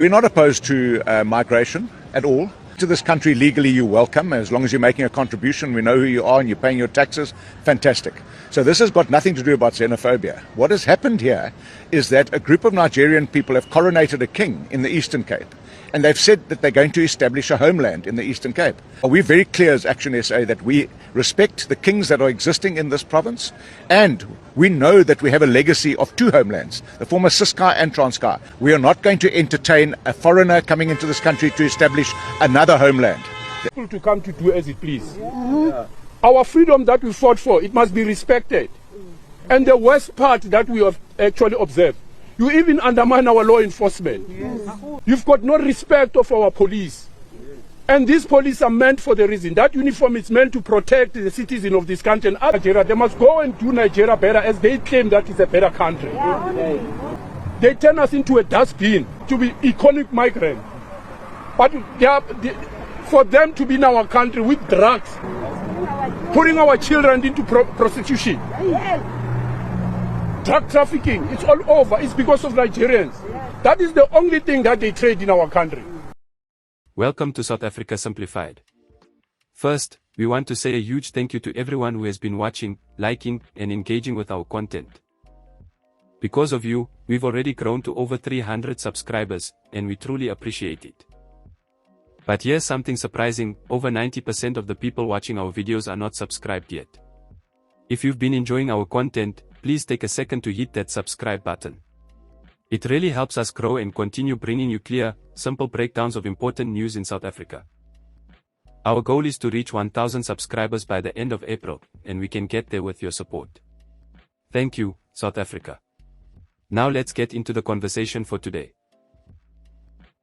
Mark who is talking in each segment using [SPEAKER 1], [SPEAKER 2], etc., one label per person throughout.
[SPEAKER 1] We're not opposed to migration at all. To this country legally you're welcome, as long as you're making a contribution, we know who you are and you're paying your taxes, fantastic. So this has got nothing to do about xenophobia. What has happened here is that a group of Nigerian people have coronated a king in the Eastern Cape, and they've said that they're going to establish a homeland in the Eastern Cape. We're very clear as Action SA that we respect the kings that are existing in this province, and we know that we have a legacy of two homelands, the former Ciskei and Transkei. We are not going to entertain a foreigner coming into this country to establish another homeland.
[SPEAKER 2] People to come to do as it please. Our freedom that we fought for, it must be respected. And the worst part that we have actually observed, you even undermine our law enforcement. You've got no respect of our police. And these police are meant for the reason. That uniform is meant to protect the citizens of this country. And Nigeria, they must go and do Nigeria better, as they claim that it's a better country. They turn us into a dustbin to be economic migrants. But for them to be in our country with drugs, putting our children into prostitution, drug trafficking, it's all over. It's because of Nigerians. That is the only thing that they trade in our country.
[SPEAKER 3] Welcome to South Africa Simplified. First, we want to say a huge thank you to everyone who has been watching, liking, and engaging with our content. Because of you, we've already grown to over 300 subscribers, and we truly appreciate it. But here's something surprising, over 90% of the people watching our videos are not subscribed yet. If you've been enjoying our content, please take a second to hit that subscribe button. It really helps us grow and continue bringing you clear, simple breakdowns of important news in South Africa. Our goal is to reach 1,000 subscribers by the end of April, and we can get there with your support. Thank you, South Africa. Now let's get into the conversation for today.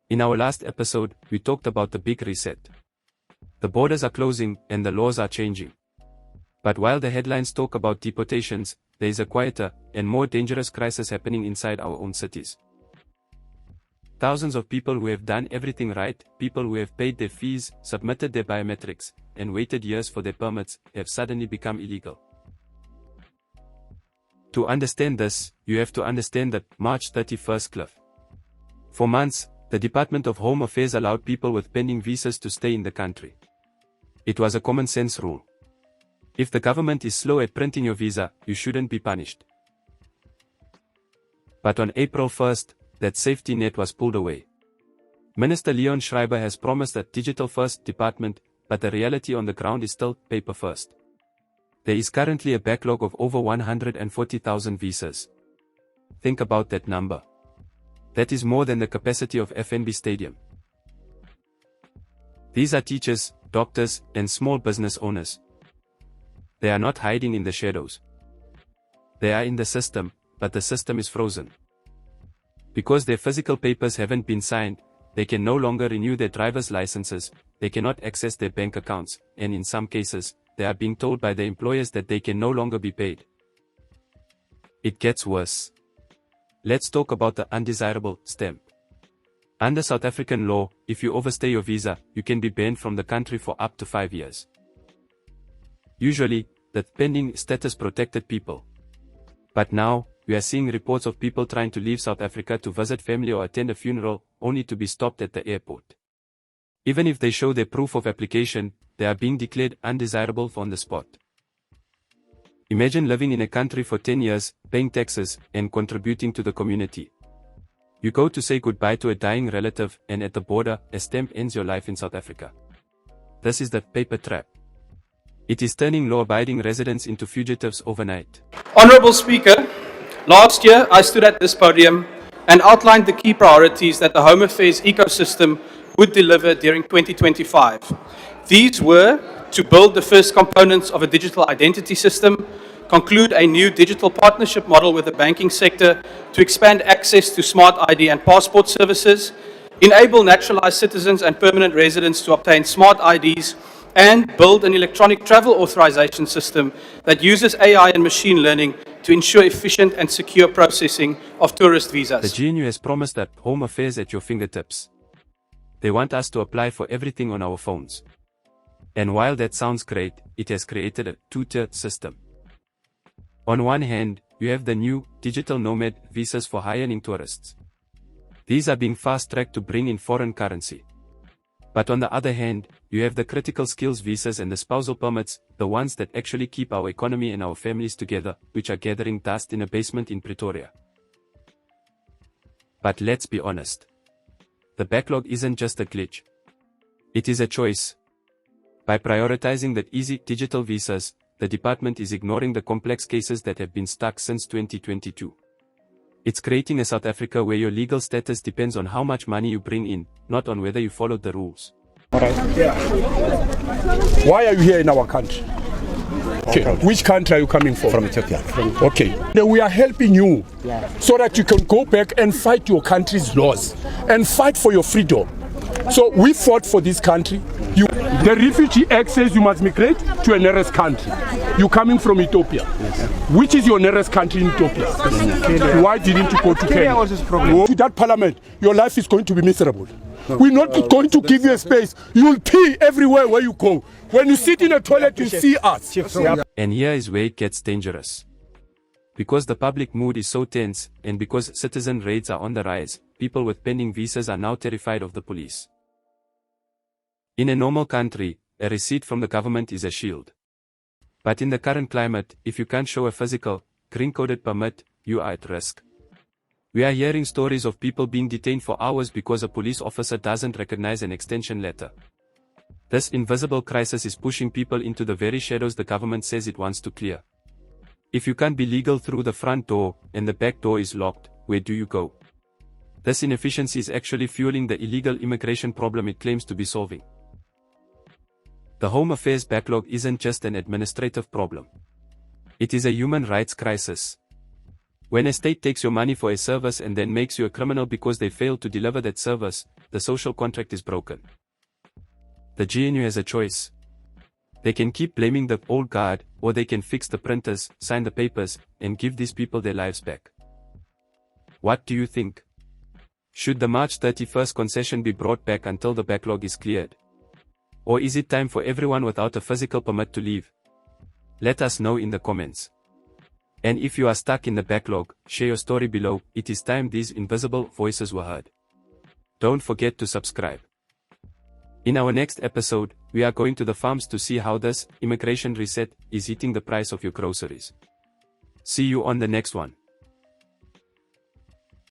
[SPEAKER 3] In our last episode, we talked about the big reset. The borders are closing and the laws are changing. But while the headlines talk about deportations, there is a quieter and more dangerous crisis happening inside our own cities. Thousands of people who have done everything right, people who have paid their fees, submitted their biometrics, and waited years for their permits, have suddenly become illegal. To understand this, you have to understand that March 31st cliff. For months, the Department of Home Affairs allowed people with pending visas to stay in the country. It was a common sense rule. If the government is slow at printing your visa, you shouldn't be punished. But on April 1st, that safety net was pulled away. Minister Leon Schreiber has promised a digital-first department, but the reality on the ground is still paper-first. There is currently a backlog of over 140,000 visas. Think about that number. That is more than the capacity of FNB Stadium. These are teachers, doctors, and small business owners. They are not hiding in the shadows. They are in the system, but the system is frozen. Because their physical papers haven't been signed, they can no longer renew their driver's licenses, they cannot access their bank accounts, and in some cases, they are being told by their employers that they can no longer be paid. It gets worse. Let's talk about the undesirable stamp. Under South African law, if you overstay your visa, you can be banned from the country for up to 5 years. Usually, that pending status protected people. But now, we are seeing reports of people trying to leave South Africa to visit family or attend a funeral, only to be stopped at the airport. Even if they show their proof of application, they are being declared undesirable on the spot. Imagine living in a country for 10 years, paying taxes, and contributing to the community. You go to say goodbye to a dying relative, and at the border, a stamp ends your life in South Africa. This is the paper trap. It is turning law-abiding residents into fugitives overnight.
[SPEAKER 4] Honourable Speaker, last year I stood at this podium and outlined the key priorities that the Home Affairs ecosystem would deliver during 2025. These were to build the first components of a digital identity system, conclude a new digital partnership model with the banking sector to expand access to smart ID and passport services, enable naturalized citizens and permanent residents to obtain smart IDs, and build an electronic travel authorization system that uses AI and machine learning to ensure efficient and secure processing of tourist visas.
[SPEAKER 3] The GNU has promised that Home Affairs at your fingertips. They want us to apply for everything on our phones. And while that sounds great, it has created a two-tier system. On one hand, you have the new digital nomad visas for high-earning tourists. These are being fast-tracked to bring in foreign currency. But on the other hand, you have the critical skills visas and the spousal permits, the ones that actually keep our economy and our families together, which are gathering dust in a basement in Pretoria. But let's be honest. The backlog isn't just a glitch. It is a choice. By prioritizing the easy digital visas, the department is ignoring the complex cases that have been stuck since 2022. It's creating a South Africa where your legal status depends on how much money you bring in, not on whether you followed the rules.
[SPEAKER 2] Why are you here in our country? Okay. Which country are you coming from?
[SPEAKER 5] From Ethiopia.
[SPEAKER 2] Okay. Then we are helping you so that you can go back and fight your country's laws and fight for your freedom. So we fought for this country. The Refugee Act says you must migrate to a nearest country. You're coming from Ethiopia. Yes. Which is your nearest country in Ethiopia? Kenya. Why didn't you go to Kenya? To that parliament, your life is going to be miserable. No. We're not going to give you a space. You'll pee everywhere where you go. When you sit in a toilet, you see us.
[SPEAKER 3] And here is where it gets dangerous. Because the public mood is so tense, and because citizen raids are on the rise, people with pending visas are now terrified of the police. In a normal country, a receipt from the government is a shield. But in the current climate, if you can't show a physical, green-coded permit, you are at risk. We are hearing stories of people being detained for hours because a police officer doesn't recognize an extension letter. This invisible crisis is pushing people into the very shadows the government says it wants to clear. If you can't be legal through the front door, and the back door is locked, where do you go? This inefficiency is actually fueling the illegal immigration problem it claims to be solving. The Home Affairs backlog isn't just an administrative problem. It is a human rights crisis. When a state takes your money for a service and then makes you a criminal because they failed to deliver that service, the social contract is broken. The GNU has a choice. They can keep blaming the old guard, or they can fix the printers, sign the papers, and give these people their lives back. What do you think? Should the March 31st concession be brought back until the backlog is cleared? Or is it time for everyone without a physical permit to leave? Let us know in the comments. And if you are stuck in the backlog, share your story below. It is time these invisible voices were heard. Don't forget to subscribe. In our next episode, we are going to the farms to see how this immigration reset is eating the price of your groceries. See you on the next one.